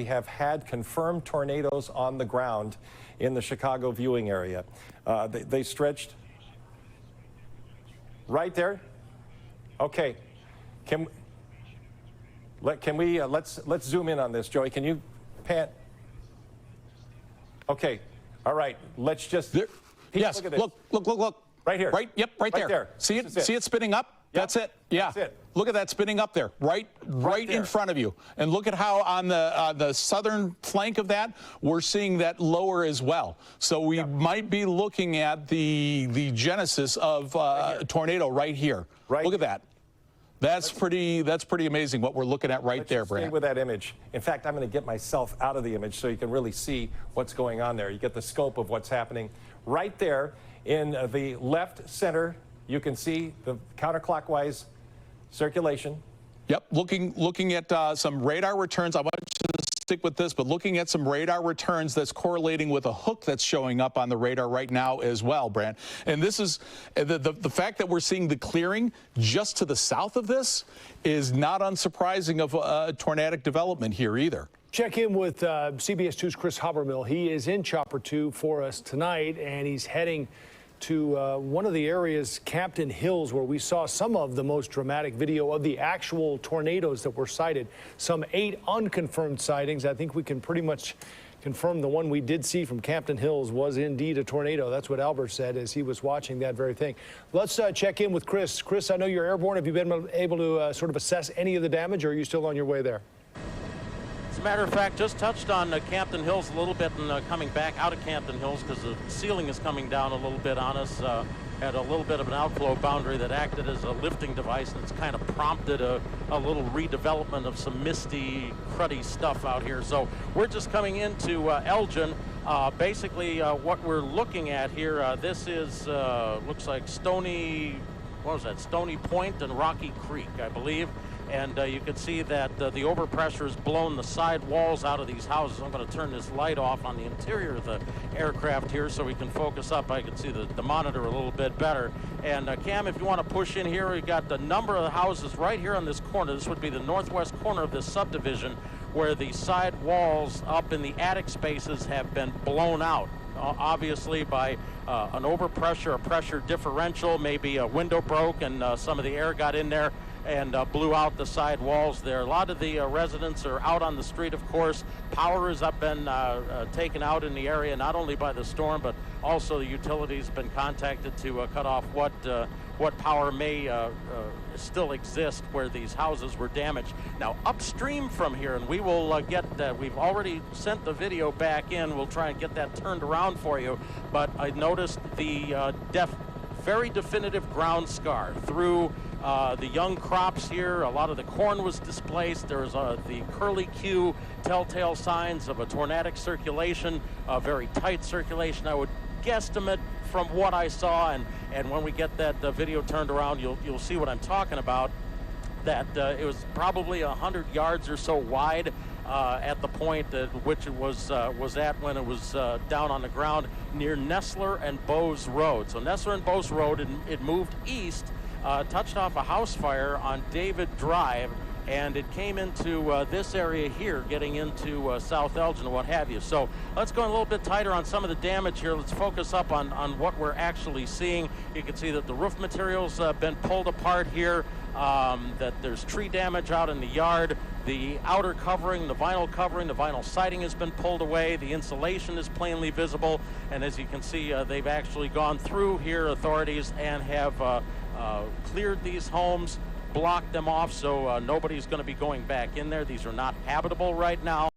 we have had confirmed tornadoes on the ground in the Chicago viewing area. They stretched right there. Okay, let's zoom in on this, Joey. Can you pan? Okay, all right. Let's just. Yes. Look at this. Look. Right here. Right. Yep. Right there. See it? See it spinning up? Yep. That's it. Yeah. That's it. Look at that spinning up there, right in front of you. And look at how on the southern flank of that, we're seeing that lower as well. So we might be looking at the genesis of a tornado right here. Right. Look at that. That's pretty amazing what we're looking at right there, Brad. Stay with that image. In fact, I'm going to get myself out of the image so you can really see what's going on there. You get the scope of what's happening right there in the left center. You can see the counterclockwise circulation. Yep, looking at some radar returns. I want you to stick with this, but looking at some radar returns that's correlating with a hook that's showing up on the radar right now as well, Brant. And this is the fact that we're seeing the clearing just to the south of this is not unsurprising of tornadic development here either. Check in with CBS 2's Chris Habermill. He is in Chopper 2 for us tonight, and he's heading to one of the areas, Captain Hills, where we saw some of the most dramatic video of the actual tornadoes that were sighted. Some 8 unconfirmed sightings. I think we can pretty much confirm the one we did see from Captain Hills was indeed a tornado. That's what Albert said as he was watching that very thing. Let's check in with Chris. Chris, I know you're airborne. Have you been able to sort of assess any of the damage, or are you still on your way there? As a matter of fact, just touched on Campton Hills a little bit and coming back out of Campton Hills because the ceiling is coming down a little bit on us. Had a little bit of an outflow boundary that acted as a lifting device, and it's kind of prompted a little redevelopment of some misty, cruddy stuff out here. So we're just coming into Elgin. Basically, what we're looking at here, this is, looks like Stony Point and Rocky Creek, I believe. And you can see that the overpressure has blown the side walls out of these houses. I'm going to turn this light off on the interior of the aircraft here so we can focus up. I can see the monitor a little bit better. And Cam, if you want to push in here, we've got the number of the houses right here on this corner. This would be the northwest corner of this subdivision where the side walls up in the attic spaces have been blown out. Obviously by an overpressure, a pressure differential, maybe a window broke and some of the air got in there and blew out the side walls there. A lot of the residents are out on the street, of course. Power has been taken out in the area, not only by the storm, but also the utilities have been contacted to cut off what power may still exist where these houses were damaged. Now, upstream from here, and we will get that, we've already sent the video back in. We'll try and get that turned around for you. But I noticed the very definitive ground scar through the young crops here. A lot of the corn was displaced. There's the curly Q telltale signs of a tornadic circulation, a very tight circulation. I would guesstimate from what I saw, and when we get that video turned around, you'll see what I'm talking about, that it was probably 100 yards or so wide at the point at which it was at when it was down on the ground near Nestler and Bowes Road. So Nestler and Bowes Road, it moved east, touched off a house fire on David Drive, and it came into this area here, getting into South Elgin and what have you. So let's go a little bit tighter on some of the damage here. Let's focus up on what we're actually seeing. You can see that the roof material's been pulled apart here, that there's tree damage out in the yard. The outer covering, the vinyl siding has been pulled away. The insulation is plainly visible. And as you can see, they've actually gone through here, authorities, and have cleared these homes, blocked them off, so nobody's going to be going back in there. These are not habitable right now.